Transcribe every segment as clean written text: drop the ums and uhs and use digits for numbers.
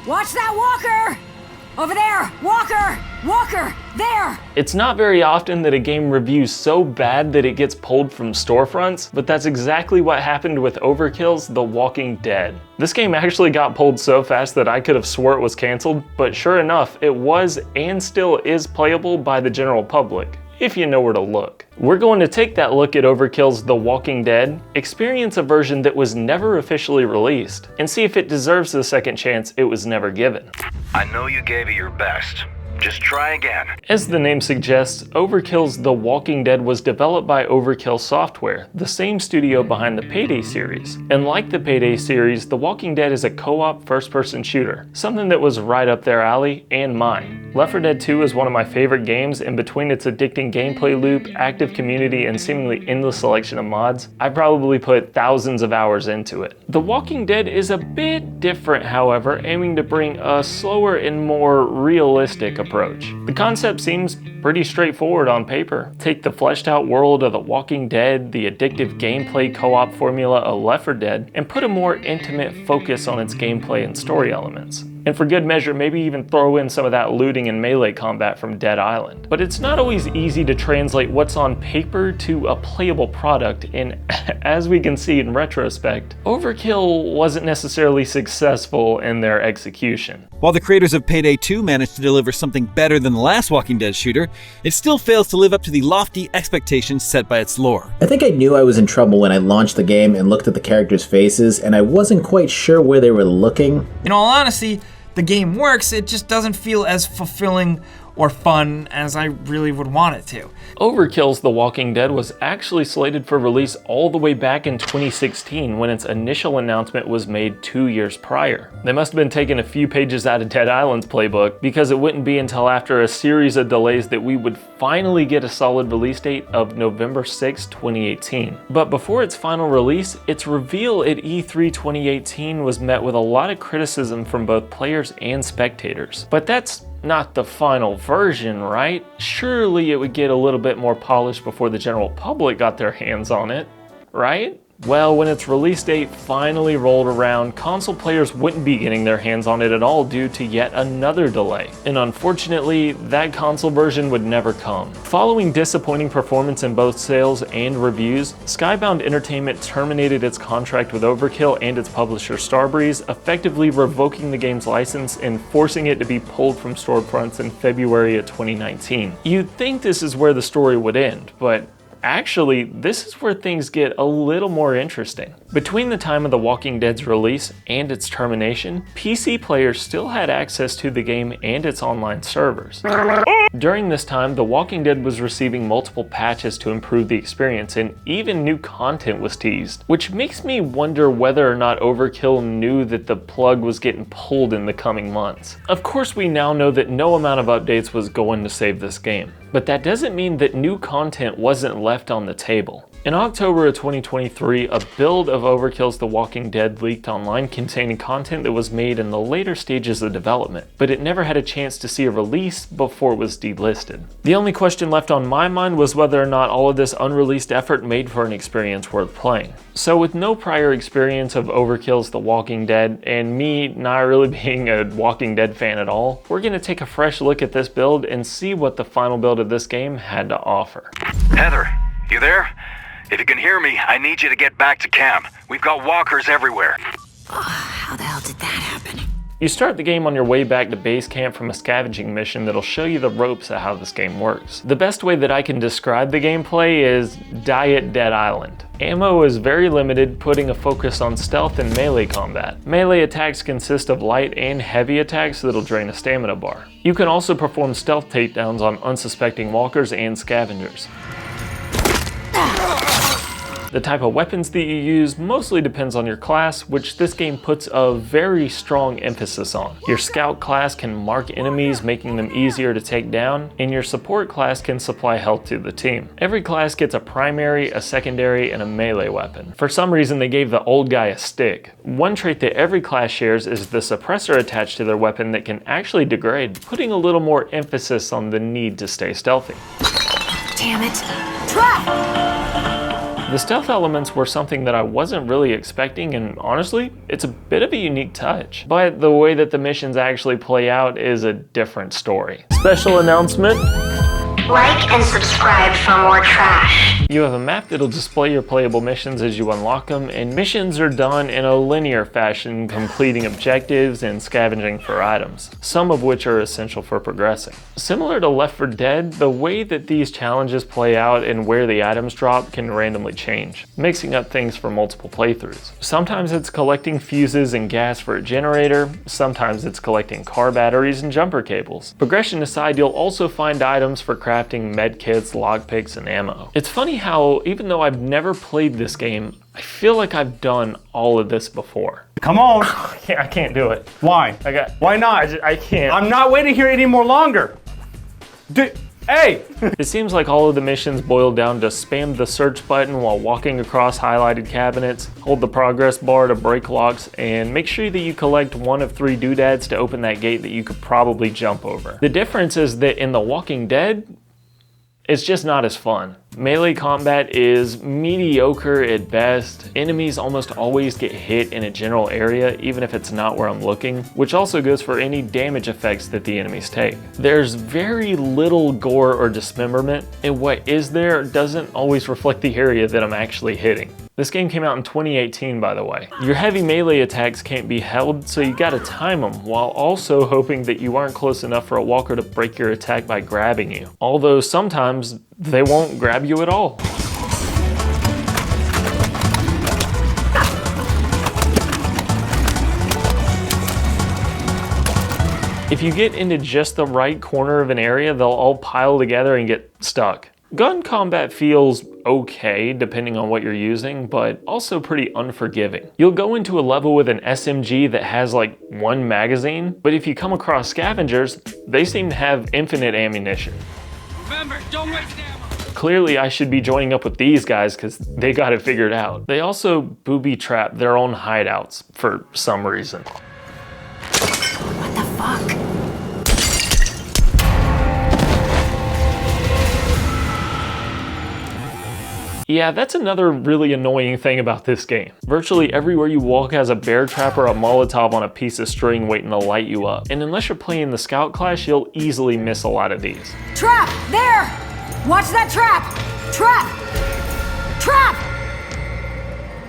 Watch that walker! Over there! Walker! Walker! There! It's not very often that a game reviews so bad that it gets pulled from storefronts, but that's exactly what happened with Overkill's The Walking Dead. This game actually got pulled so fast that I could have swore it was canceled, but sure enough, it was and still is playable by the general public, if you know where to look. We're going to take that look at Overkill's The Walking Dead, experience a version that was never officially released, and see if it deserves the second chance it was never given. I know you gave it your best. Just try again. As the name suggests, Overkill's The Walking Dead was developed by Overkill Software, the same studio behind the Payday series. And like the Payday series, The Walking Dead is a co-op first-person shooter, something that was right up their alley and mine. Left 4 Dead 2 is one of my favorite games, and between its addicting gameplay loop, active community, and seemingly endless selection of mods, I probably put thousands of hours into it. The Walking Dead is a bit different, however, aiming to bring a slower and more realistic approach. The concept seems pretty straightforward on paper. Take the fleshed out world of The Walking Dead, the addictive gameplay co-op formula of Left 4 Dead, and put a more intimate focus on its gameplay and story elements. And for good measure, maybe even throw in some of that looting and melee combat from Dead Island. But it's not always easy to translate what's on paper to a playable product, and as we can see in retrospect, Overkill wasn't necessarily successful in their execution. While the creators of Payday 2 managed to deliver something better than the last Walking Dead shooter, it still fails to live up to the lofty expectations set by its lore. I think I knew I was in trouble when I launched the game and looked at the characters' faces, and I wasn't quite sure where they were looking. In all honesty, the game works, it just doesn't feel as fulfilling or fun as I really would want it to. Overkill's The Walking Dead was actually slated for release all the way back in 2016 when its initial announcement was made 2 years prior. They must have been taking a few pages out of Dead Island's playbook, because it wouldn't be until after a series of delays that we would finally get a solid release date of November 6, 2018. But before its final release, its reveal at E3 2018 was met with a lot of criticism from both players and spectators. But that's not the final version, right? Surely it would get a little bit more polished before the general public got their hands on it, right? Well, when its release date finally rolled around, console players wouldn't be getting their hands on it at all due to yet another delay. And unfortunately, that console version would never come. Following disappointing performance in both sales and reviews, Skybound Entertainment terminated its contract with Overkill and its publisher Starbreeze, effectively revoking the game's license and forcing it to be pulled from storefronts in February of 2019. You'd think this is where the story would end, but actually, this is where things get a little more interesting. Between the time of The Walking Dead's release and its termination, PC players still had access to the game and its online servers. During this time, The Walking Dead was receiving multiple patches to improve the experience, and even new content was teased, which makes me wonder whether or not Overkill knew that the plug was getting pulled in the coming months. Of course, we now know that no amount of updates was going to save this game, but that doesn't mean that new content wasn't left on the table. In October of 2023, a build of Overkill's The Walking Dead leaked online containing content that was made in the later stages of development, but it never had a chance to see a release before it was delisted. The only question left on my mind was whether or not all of this unreleased effort made for an experience worth playing. So with no prior experience of Overkill's The Walking Dead, and me not really being a Walking Dead fan at all, we're going to take a fresh look at this build and see what the final build of this game had to offer. Heather, you there? If you can hear me, I need you to get back to camp. We've got walkers everywhere. How the hell did that happen? You start the game on your way back to base camp from a scavenging mission that'll show you the ropes of how this game works. The best way that I can describe the gameplay is Diet Dead Island. Ammo is very limited, putting a focus on stealth and melee combat. Melee attacks consist of light and heavy attacks that'll drain a stamina bar. You can also perform stealth takedowns on unsuspecting walkers and scavengers. The type of weapons that you use mostly depends on your class, which this game puts a very strong emphasis on. Your scout class can mark enemies, making them easier to take down, and your support class can supply health to the team. Every class gets a primary, a secondary, and a melee weapon. For some reason, they gave the old guy a stick. One trait that every class shares is the suppressor attached to their weapon that can actually degrade, putting a little more emphasis on the need to stay stealthy. Damn it. Trap! The stealth elements were something that I wasn't really expecting, and honestly, it's a bit of a unique touch. But the way that the missions actually play out is a different story. Special announcement. Like and subscribe for more trash. You have a map that'll display your playable missions as you unlock them, and missions are done in a linear fashion, completing objectives and scavenging for items, some of which are essential for progressing. Similar to Left 4 Dead, the way that these challenges play out and where the items drop can randomly change, mixing up things for multiple playthroughs. Sometimes it's collecting fuses and gas for a generator, sometimes it's collecting car batteries and jumper cables. Progression aside, you'll also find items for crafting medkits, lockpicks, and ammo. It's funny how, even though I've never played this game, I feel like I've done all of this before. Come on. I can't do it. Why? Why not? I can't. I'm not waiting here any more longer. Hey! It seems like all of the missions boil down to spam the search button while walking across highlighted cabinets, hold the progress bar to break locks, and make sure that you collect one of 3 doodads to open that gate that you could probably jump over. The difference is that in The Walking Dead, it's just not as fun. Melee combat is mediocre at best. Enemies almost always get hit in a general area, even if it's not where I'm looking, which also goes for any damage effects that the enemies take. There's very little gore or dismemberment, and what is there doesn't always reflect the area that I'm actually hitting. This game came out in 2018, by the way. Your heavy melee attacks can't be held, so you gotta time them, while also hoping that you aren't close enough for a walker to break your attack by grabbing you. Although sometimes they won't grab you at all. If you get into just the right corner of an area, they'll all pile together and get stuck. Gun combat feels okay depending on what you're using, but also pretty unforgiving. You'll go into a level with an SMG that has like 1 magazine, but if you come across scavengers, they seem to have infinite ammunition. Remember, don't waste ammo. Clearly I should be joining up with these guys because they got it figured out. They also booby trap their own hideouts for some reason. What the fuck? Yeah, that's another really annoying thing about this game. Virtually everywhere you walk has a bear trap or a Molotov on a piece of string waiting to light you up. And unless you're playing the scout class, you'll easily miss a lot of these. Trap! There! Watch that trap! Trap! Trap!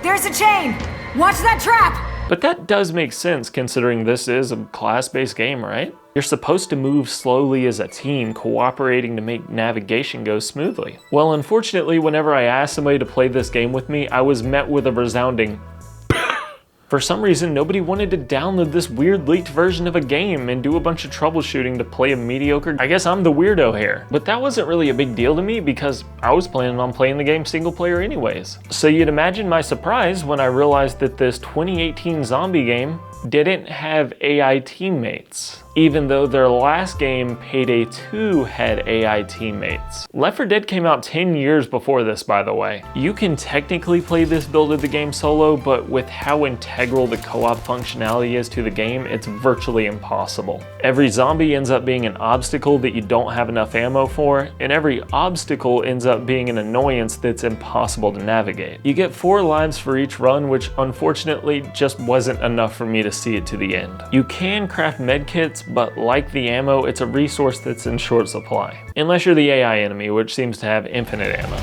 There's a chain! Watch that trap! But that does make sense considering this is a class-based game, right? You're supposed to move slowly as a team, cooperating to make navigation go smoothly. Well, unfortunately, whenever I asked somebody to play this game with me, I was met with a resounding For some reason, nobody wanted to download this weird leaked version of a game and do a bunch of troubleshooting to play a mediocre. I guess I'm the weirdo here. But that wasn't really a big deal to me because I was planning on playing the game single player anyways. So you'd imagine my surprise when I realized that this 2018 zombie game didn't have AI teammates, even though their last game, Payday 2, had AI teammates. Left 4 Dead came out 10 years before this, by the way. You can technically play this build of the game solo, but with how integral the co-op functionality is to the game, it's virtually impossible. Every zombie ends up being an obstacle that you don't have enough ammo for, and every obstacle ends up being an annoyance that's impossible to navigate. You get 4 lives for each run, which unfortunately just wasn't enough for me to see it to the end. You can craft medkits, but like the ammo, it's a resource that's in short supply. Unless you're the AI enemy, which seems to have infinite ammo.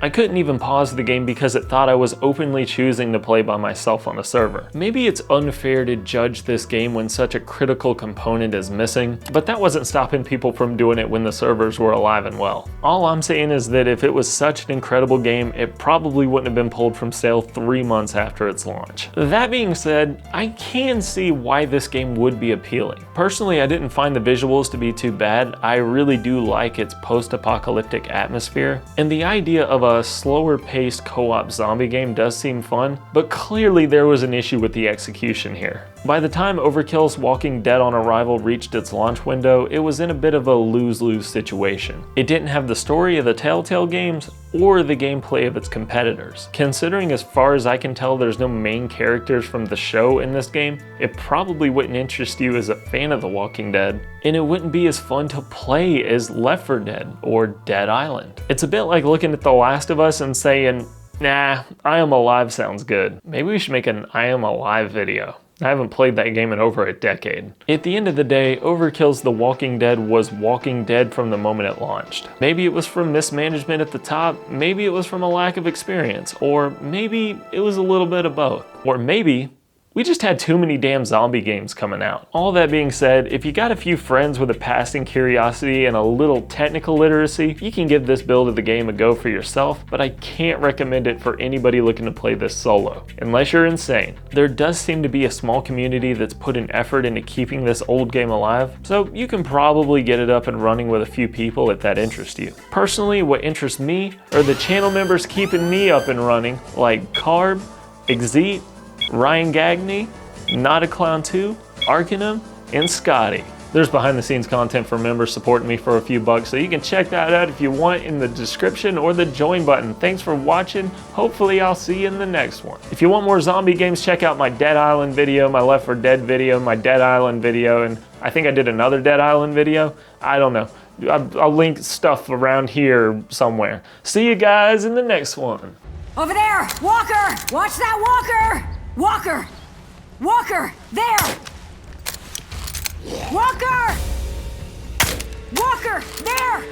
I couldn't even pause the game because it thought I was openly choosing to play by myself on a server. Maybe it's unfair to judge this game when such a critical component is missing, but that wasn't stopping people from doing it when the servers were alive and well. All I'm saying is that if it was such an incredible game, it probably wouldn't have been pulled from sale 3 months after its launch. That being said, I can see why this game would be appealing. Personally, I didn't find the visuals to be too bad. I really do like its post-apocalyptic atmosphere, and the idea of a slower paced co-op zombie game does seem fun, but clearly there was an issue with the execution here. By the time Overkill's Walking Dead on Arrival reached its launch window, it was in a bit of a lose-lose situation. It didn't have the story of the Telltale games, or the gameplay of its competitors. Considering as far as I can tell there's no main characters from the show in this game, it probably wouldn't interest you as a fan of The Walking Dead, and it wouldn't be as fun to play as Left 4 Dead or Dead Island. It's a bit like looking at The Last of Us and saying, nah, I Am Alive sounds good. Maybe we should make an I Am Alive video. I haven't played that game in over a decade. At the end of the day, Overkill's The Walking Dead was Walking Dead from the moment it launched. Maybe it was from mismanagement at the top, maybe it was from a lack of experience, or maybe it was a little bit of both. Or maybe we just had too many damn zombie games coming out. All that being said, if you got a few friends with a passing curiosity and a little technical literacy, you can give this build of the game a go for yourself, but I can't recommend it for anybody looking to play this solo, unless you're insane. There does seem to be a small community that's put an effort into keeping this old game alive, so you can probably get it up and running with a few people if that interests you. Personally, what interests me are the channel members keeping me up and running, like Carb, Exeat, Ryan Gagney, Not a Clown 2, Arcanum, and Scotty. There's behind the scenes content for members supporting me for a few bucks, so you can check that out if you want in the description or the join button. Thanks for watching. Hopefully I'll see you in the next one. If you want more zombie games, check out my Dead Island video, my Left 4 Dead video, my Dead Island video, and I think I did another Dead Island video. I don't know. I'll link stuff around here somewhere. See you guys in the next one. Over there! Walker! Watch that walker! Walker! Walker! There! Walker! Walker! There!